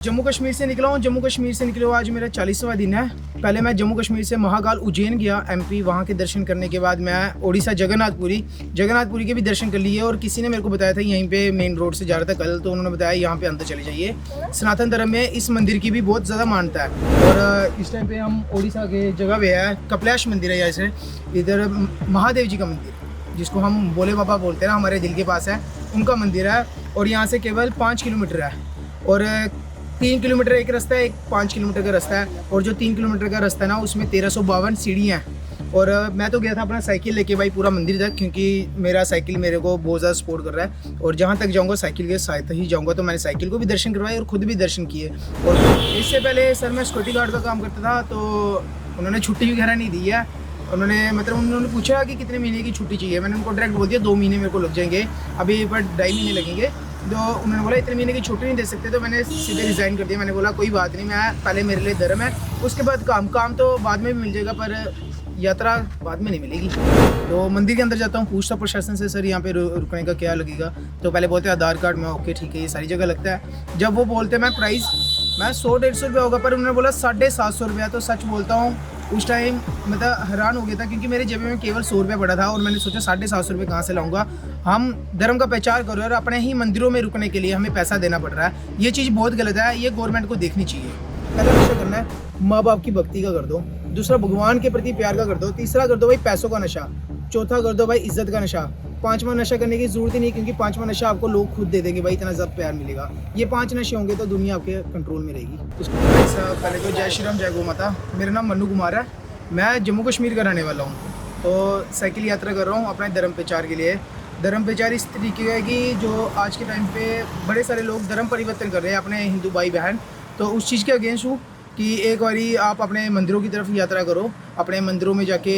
जम्मू कश्मीर से निकला हूँ। जम्मू कश्मीर से निकले हुआ आज मेरा 40वां दिन है। पहले मैं जम्मू कश्मीर से महाकाल उज्जैन गया एमपी, वहाँ के दर्शन करने के बाद मैं ओडिशा जगन्नाथपुरी के भी दर्शन कर लिए। और किसी ने मेरे को बताया था यहीं पे मेन रोड से जा रहा था कल, तो उन्होंने बताया यहाँ पे अंदर चले जाइए। सनातन धर्म में इस मंदिर की भी बहुत ज़्यादा मान्यता है। और इस टाइम पे हम ओडिशा के जगह पे है, कपिलाश मंदिर है जैसे, इधर महादेव जी का मंदिर जिसको हम भोले बाबा बोलते हैं ना, हमारे दिल के पास है, उनका मंदिर है। और यहाँ से केवल 5 किलोमीटर है और 3 किलोमीटर एक रास्ता है, एक 5 किलोमीटर का रास्ता है। और जो 3 किलोमीटर का रास्ता है ना, उसमें 1352 सीढ़ियाँ हैं। और मैं तो गया था अपना साइकिल लेके भाई पूरा मंदिर तक, क्योंकि मेरा साइकिल मेरे को बहुत ज़्यादा सपोर्ट कर रहा है। और जहाँ तक जाऊँगा साइकिल के साथ ही जाऊँगा, तो मैंने साइकिल को भी दर्शन करवाए और ख़ुद भी दर्शन किए। और इससे पहले सर मैं सिक्योरिटी गार्ड का काम करता था, तो उन्होंने छुट्टी वगैरह नहीं दी है। उन्होंने पूछा कि कितने महीने की छुट्टी चाहिए। मैंने उनको डायरेक्ट बोल दिया 2 महीने मेरे को लग जाएंगे, अभी पर 2.5 महीने लगेंगे। तो उन्होंने बोला इतने महीने की छुट्टी नहीं दे सकते, तो मैंने सीधे रिज़ाइन कर दिया। मैंने बोला कोई बात नहीं, मैं पहले मेरे लिए धर्म है, उसके बाद काम तो बाद में भी मिल जाएगा, पर यात्रा बाद में नहीं मिलेगी। तो मंदिर के अंदर जाता हूँ, पूछता प्रशासन से सर यहाँ पे रुकने का क्या लगेगा। तो पहले बोलते हैं आधार कार्ड में, ओके ठीक है ये सारी जगह लगता है। जब वो बोलते हैं मैं 100-150 रुपये होगा, पर उन्होंने बोला 750 रुपया। तो सच बोलता हूँ उस टाइम मतलब हैरान हो गया था, क्योंकि मेरे जेब में केवल 100 रुपये पड़ा था। और मैंने सोचा 750 रुपये कहाँ से लाऊंगा। हम धर्म का प्रचार कर रहे हैं और अपने ही मंदिरों में रुकने के लिए हमें पैसा देना पड़ रहा है। ये चीज़ बहुत गलत है, ये गवर्नमेंट को देखनी चाहिए। पहला नशा करना है, माँ बाप की भक्ति का कर दो। दूसरा भगवान के प्रति प्यार का कर दो। तीसरा कर दो भाई पैसों का नशा। चौथा कर दो भाई इज्जत का नशा। 5वां नशा करने की जरूरत ही नहीं, क्योंकि 5वां नशा आपको लोग खुद दे देंगे भाई, इतना ज़्यादा प्यार मिलेगा। ये 5 नशे होंगे तो दुनिया आपके कंट्रोल में रहेगी। पहले तो जय श्री राम, जय गौ माता। मेरा नाम मन्नू कुमार है, मैं जम्मू कश्मीर का रहने वाला हूँ। तो साइकिल यात्रा कर रहा हूँ अपने धर्म प्रचार के लिए। धर्म प्रचार इस तरीके का है कि जो आज के टाइम पे बड़े सारे लोग धर्म परिवर्तन कर रहे हैं अपने हिंदू भाई बहन, तो उस चीज़ के अगेंस्ट हूँ कि एक बारी आप अपने मंदिरों की तरफ यात्रा करो। अपने मंदिरों में जाके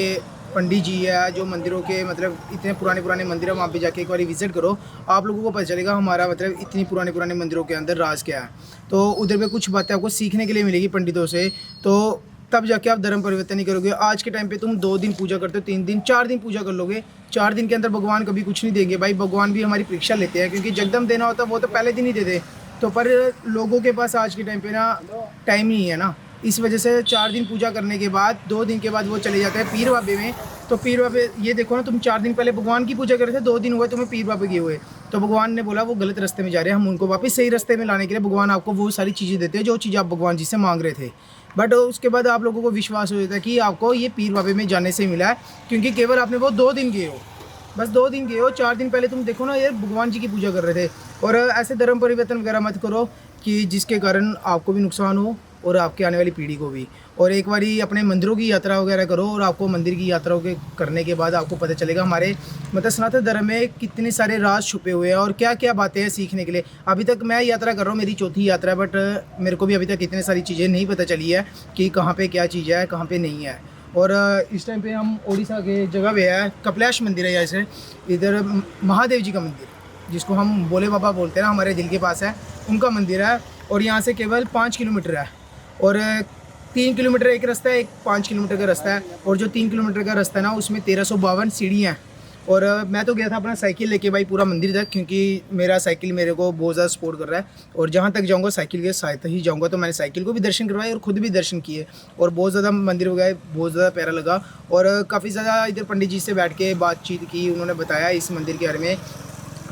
पंडित जी है जो मंदिरों के मतलब इतने पुराने मंदिर है, वहाँ पे जाके एक बार विजिट करो। आप लोगों को पता चलेगा हमारा मतलब इतनी पुराने मंदिरों के अंदर राज क्या है। तो उधर पे कुछ बातें आपको सीखने के लिए मिलेगी पंडितों से, तो तब जाके आप धर्म परिवर्तन नहीं करोगे। आज के टाइम पे तुम 2 दिन पूजा करते हो, 3 दिन 4 दिन पूजा कर लोगे, 4 दिन के अंदर भगवान कभी कुछ नहीं देंगे भाई। भगवान भी हमारी परीक्षा लेते हैं, क्योंकि जगदम देना होता है वो तो पहले दिन ही दे दे। तो पर लोगों के पास आज के टाइम पे ना टाइम नहीं है ना, इस वजह से 4 दिन पूजा करने के बाद 2 दिन के बाद वो चले जाते हैं पीर बाबे में। तो पीर बाबे ये देखो ना, तुम 4 दिन पहले भगवान की पूजा कर रहे थे, 2 दिन हुए तुम्हें पीर बाबे किए हुए। तो भगवान ने बोला वो गलत रास्ते में जा रहे हैं, हम उनको वापस सही रास्ते में लाने के लिए भगवान आपको वो सारी चीज़ें देते हैं जो चीज़ आप भगवान जी से मांग रहे थे। बट उसके बाद आप लोगों को विश्वास हो जाता है कि आपको ये पीर बाबे में जाने से मिला है, क्योंकि केवल आपने वो 2 दिन गए हो, बस 2 दिन गए हो। 4 दिन पहले तुम देखो ना ये भगवान जी की पूजा कर रहे थे। और ऐसे धर्म परिवर्तन वगैरह मत करो कि जिसके कारण आपको भी नुकसान हो और आपके आने वाली पीढ़ी को भी। और एक बारी अपने मंदिरों की यात्रा वगैरह करो, और आपको मंदिर की यात्रा के करने के बाद आपको पता चलेगा हमारे मतलब सनातन धर्म में कितने सारे राज छुपे हुए हैं और क्या क्या बातें हैं सीखने के लिए। अभी तक मैं यात्रा कर रहा हूँ, मेरी 4थी यात्रा है, बट मेरे को भी अभी तक इतने सारी चीज़ें नहीं पता चली है कि कहाँ पर क्या चीज़ है कहाँ पर नहीं है। और इस टाइम पे हम ओडिशा के जगह पे है, कपिलाश मंदिर है जैसे, इधर महादेव जी का मंदिर जिसको हम भोले बाबा बोलते हैं ना, हमारे दिल के पास है, उनका मंदिर है। और यहाँ से केवल 5 किलोमीटर है और 3 किलोमीटर एक रास्ता है, एक 5 किलोमीटर का रास्ता है। और जो 3 किलोमीटर का रास्ता है ना, उसमें 1352 सीढ़ियाँ हैं। और मैं तो गया था अपना साइकिल लेके भाई पूरा मंदिर तक, क्योंकि मेरा साइकिल मेरे को बहुत ज़्यादा सपोर्ट कर रहा है। और जहाँ तक जाऊँगा साइकिल के साथ ही जाऊँगा, तो मैंने साइकिल को भी दर्शन करवाए और ख़ुद भी दर्शन किए। और बहुत ज़्यादा मंदिर हो गए, बहुत ज़्यादा प्यारा लगा। और काफ़ी ज़्यादा इधर पंडित जी से बैठ के बातचीत की, उन्होंने बताया इस मंदिर के बारे में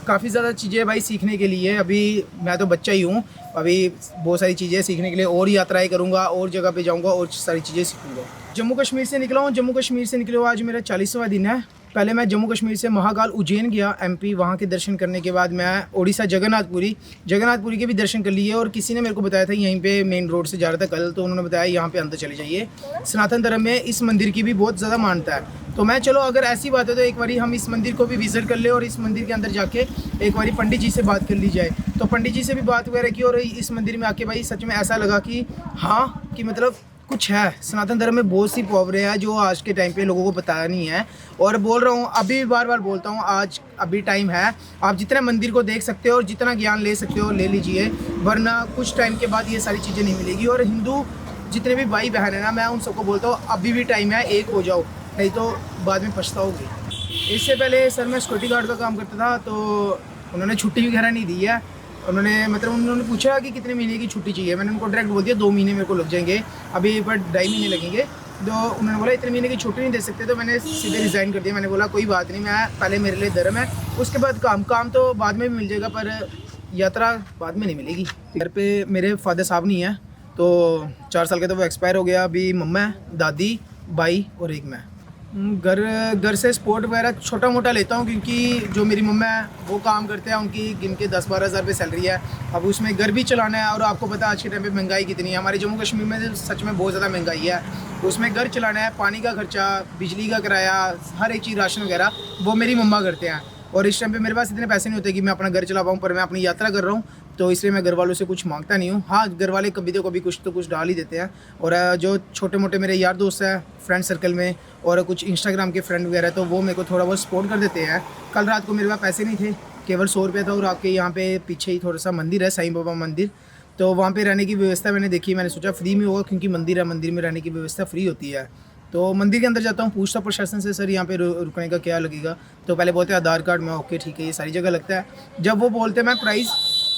काफ़ी ज़्यादा चीज़ें भाई सीखने के लिए। अभी मैं तो बच्चा ही हूँ, अभी बहुत सारी चीज़ें सीखने के लिए और यात्राएं करूँगा और जगह पे जाऊँगा और सारी चीज़ें सीखूँगा। जम्मू कश्मीर से निकला हूँ। जम्मू कश्मीर से निकले हुआ आज मेरा 40वां दिन है। पहले मैं जम्मू कश्मीर से महाकाल उज्जैन गया एमपी, वहाँ के दर्शन करने के बाद मैं ओडिशा जगन्नाथपुरी के भी दर्शन कर लिए। और किसी ने मेरे को बताया था यहीं पे मेन रोड से जा रहा था कल, तो उन्होंने बताया यहाँ पे अंदर चले जाइए। सनातन धर्म में इस मंदिर की भी बहुत ज़्यादा मान्यता है। तो मैं चलो अगर ऐसी बात है तो एक बारी हम इस मंदिर को भी विजिट कर ले और इस मंदिर के अंदर जाके एक बारी पंडित जी से बात कर ली जाए। तो पंडित जी से भी बात वगैरह की और इस मंदिर में आके भाई सच में ऐसा लगा कि हाँ, कि मतलब कुछ है। सनातन धर्म में बहुत सी पावरें हैं जो आज के टाइम पे लोगों को पता नहीं है। और बोल रहा हूँ, अभी भी बार बार बोलता हूँ, आज अभी टाइम है, आप जितने मंदिर को देख सकते हो और जितना ज्ञान ले सकते हो ले लीजिए, वरना कुछ टाइम के बाद ये सारी चीज़ें नहीं मिलेगी। और हिंदू जितने भी भाई बहन है ना, मैं उन सबको बोलता हूँ अभी भी टाइम है, एक हो जाओ, नहीं तो बाद में पछताओगे। इससे पहले सर मैं सिक्योरिटी गार्ड का काम करता था, तो उन्होंने छुट्टी वगैरह नहीं दी है। उन्होंने मतलब उन्होंने पूछा कि कितने महीने की छुट्टी चाहिए। मैंने उनको डायरेक्ट बोल दिया 2 महीने मेरे को लग जाएंगे, अभी पर 2.5 महीने लगेंगे। तो उन्होंने बोला इतने महीने की छुट्टी नहीं दे सकते, तो मैंने सीधे रिज़ाइन कर दिया। मैंने बोला कोई बात नहीं, मैं पहले मेरे लिए धर्म है, उसके बाद काम तो बाद में भी मिल जाएगा, पर यात्रा बाद में नहीं मिलेगी। घर पे मेरे फादर साहब नहीं है, तो 4 साल के तो वो एक्सपायर हो गया। अभी मम्मा है, दादी, भाई और एक मैं। घर से स्पोर्ट वगैरह छोटा मोटा लेता हूँ, क्योंकि जो मेरी मम्मा है वो काम करते हैं, उनकी गिन के 10-12 हज़ार रुपये सैलरी है। अब उसमें घर भी चलाना है, और आपको पता है आज के टाइम पे महंगाई कितनी है। हमारे जम्मू कश्मीर में सच में बहुत ज़्यादा महंगाई है। उसमें घर चलाना है, पानी का खर्चा, बिजली का किराया, हर एक चीज़, राशन वगैरह वो मेरी मम्मा करते हैं। और इस टाइम पे मेरे पास इतने पैसे नहीं होते कि मैं अपना घर चला पाऊँ, पर मैं अपनी यात्रा कर रहा हूँ, तो इसलिए मैं घर वालों से कुछ मांगता नहीं हूँ। हाँ, घर वाले कभी तो कभी कुछ तो कुछ डाल ही देते हैं। और जो छोटे मोटे मेरे यार दोस्त हैं फ्रेंड सर्कल में, और कुछ इंस्टाग्राम के फ्रेंड वगैरह, तो वो मेरे को थोड़ा बहुत सपोर्ट कर देते हैं। कल रात को मेरे पास पैसे नहीं थे, केवल 100 रुपये था, और आपके यहाँ पे पीछे ही थोड़ा सा मंदिर है, साईं बाबा मंदिर, तो वहाँ पे रहने की व्यवस्था मैंने देखी। मैंने सोचा फ्री में होगा, क्योंकि मंदिर है, मंदिर में रहने की व्यवस्था फ्री होती है। तो मंदिर के अंदर जाता हूँ, पूछता प्रशासन से, सर यहाँ पे रुकने का क्या लगेगा? तो पहले बोलते हैं आधार कार्ड में, ओके ठीक है, ये सारी जगह लगता है। जब वो बोलते मैं प्राइस,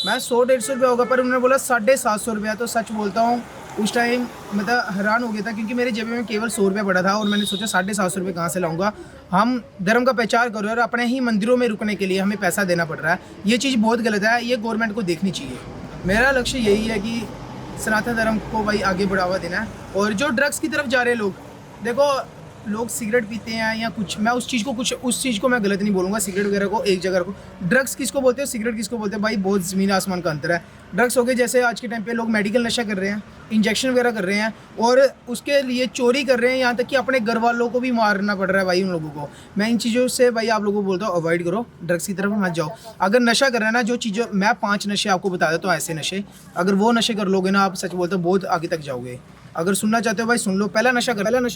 मैं 100-150 रुपये होगा, पर उन्होंने बोला 750 रुपया। तो सच बोलता हूँ उस टाइम मतलब हैरान हो गया था, क्योंकि मेरे जेब में केवल 100 रुपया पड़ा था, और मैंने सोचा 750 रुपये कहाँ से लाऊंगा। हम धर्म का प्रचार करो, और अपने ही मंदिरों में रुकने के लिए हमें पैसा देना पड़ रहा है। ये चीज़ बहुत गलत है, ये गवर्नमेंट को देखनी चाहिए। मेरा लक्ष्य यही है कि सनातन धर्म को भाई आगे बढ़ावा देना है। और जो ड्रग्स की तरफ जा रहे हैं लोग, देखो लोग सिगरेट पीते हैं या कुछ, मैं उस चीज़ को मैं गलत नहीं बोलूँगा। सिगरेट वगैरह को एक जगह रखो, ड्रग्स किसको बोलते हो, सिगरेट किसको बोलते हैं, भाई बहुत ज़मीन आसमान का अंतर है। ड्रग्स हो गए, जैसे आज के टाइम पे लोग मेडिकल नशा कर रहे हैं, इंजेक्शन वगैरह कर रहे हैं, और उसके लिए चोरी कर रहे हैं, यहाँ तक कि अपने घर वालों को भी मारना पड़ रहा है भाई उन लोगों को। मैं इन चीज़ों से भाई आप लोगों को बोलता हूँ अवॉइड करो, ड्रग्स की तरफ मत जाओ। अगर नशा कर रहे हैं ना, जो चीज़ें मैं 5 नशे आपको बता देता हूँ, ऐसे नशे, अगर वो नशे कर लोगे ना, आप सच बोलते हो बहुत आगे तक जाओगे। अगर सुनना चाहते हो भाई सुन लो। पहला नशा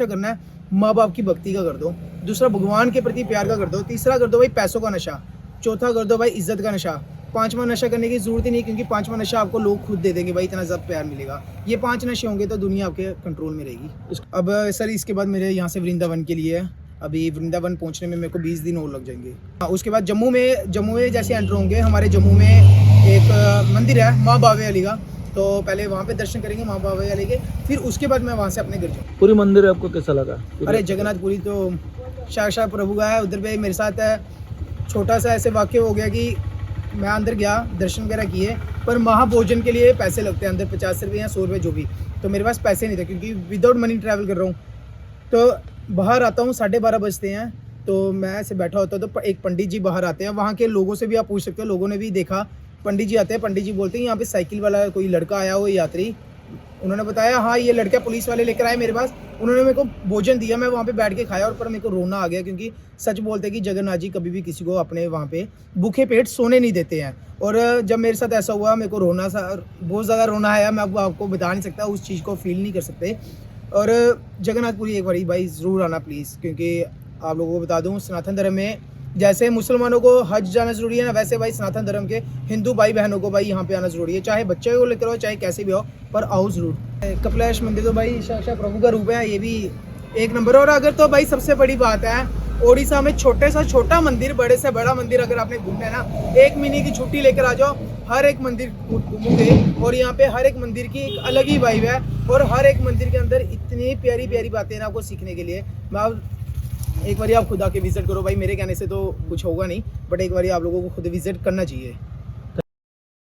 करना है माँ बाप की भक्ति का कर दो, दूसरा भगवान के प्रति प्यार का कर दो, तीसरा कर दो भाई पैसों का नशा, चौथा कर दो भाई इज्जत का नशा, 5वां नशा करने की जरूरत ही नहीं, क्योंकि 5वां नशा आपको लोग खुद दे देंगे भाई, इतना ज़्यादा प्यार मिलेगा। ये 5 नशे होंगे तो दुनिया आपके कंट्रोल में रहेगी। अब सर इसके बाद मेरे यहाँ से वृंदावन के लिए है, अभी वृंदावन पहुँचने में मेरे को 20 दिन और लग जाएंगे। हाँ, उसके बाद जम्मू में जैसे एंटर होंगे, हमारे जम्मू में एक मंदिर है माँ बावे अली का, तो पहले वहाँ पे दर्शन करेंगे माँ बाबा वाले के, फिर उसके बाद मैं वहाँ से अपने घर जाऊँ। पूरी मंदिर आपको कैसा लगा? अरे जगन्नाथपुरी तो साक्षात प्रभु का है। उधर पे मेरे साथ छोटा सा ऐसे वाक्य हो गया कि मैं अंदर गया, दर्शन वगैरह किए, पर महाभोजन के लिए पैसे लगते हैं अंदर, 50 रुपये या 100 रुपये जो भी, तो मेरे पास पैसे नहीं थे, क्योंकि विदाउट मनी ट्रैवल कर रहा हूँ। तो बाहर आता हूँ, 12:30 बजते हैं, तो मैं ऐसे बैठा होता तो एक पंडित जी बाहर आते हैं। वहाँ के लोगों से भी आप पूछ सकते हो, लोगों ने भी देखा, पंडित जी आते हैं। पंडित जी बोलते हैं यहाँ पे साइकिल वाला कोई लड़का आया हो यात्री, उन्होंने बताया हाँ ये लड़का पुलिस वाले लेकर आए मेरे पास, उन्होंने मेरे को भोजन दिया, मैं वहाँ पे बैठ के खाया, और पर मेरे को रोना आ गया, क्योंकि सच बोलते हैं कि जगन्नाथ जी कभी भी किसी को अपने वहाँ पे भूखे पेट सोने नहीं देते हैं। और जब मेरे साथ ऐसा हुआ, मेरे को रोना सा बहुत ज़्यादा रोना आया, मैं आपको बता नहीं सकता, उस चीज़ को फील नहीं कर सकते। और जगन्नाथपुरी एक बार भाई ज़रूर आना प्लीज़, क्योंकि आप लोगों को बता दूँ सनातन धर्म में जैसे मुसलमानों को हज जाना जरूरी है ना, वैसे भाई सनातन धर्म के हिंदू भाई बहनों को भाई यहाँ पे आना जरूरी है। चाहे बच्चे को लेकर हो, चाहे कैसे भी हो, पर आओ जरूर। कपिलेश मंदिर तो भाई साक्षात प्रभु का रूप है, ये भी एक नंबर। और अगर तो भाई सबसे बड़ी बात है, ओडिशा में छोटे सा छोटा मंदिर, बड़े से बड़ा मंदिर अगर आपने घूमना है ना, 1 महीने की छुट्टी लेकर आ जाओ, हर एक मंदिर घूमोगे, और यहाँ पे हर एक मंदिर की एक अलग ही वाइब है, और हर एक मंदिर के अंदर इतनी प्यारी प्यारी बातें हैं आपको सीखने के लिए। मैं एक बार आप खुद आके विजिट करो भाई, मेरे कहने से तो कुछ होगा नहीं, बट एक बार आप लोगों को खुद विजिट करना चाहिए।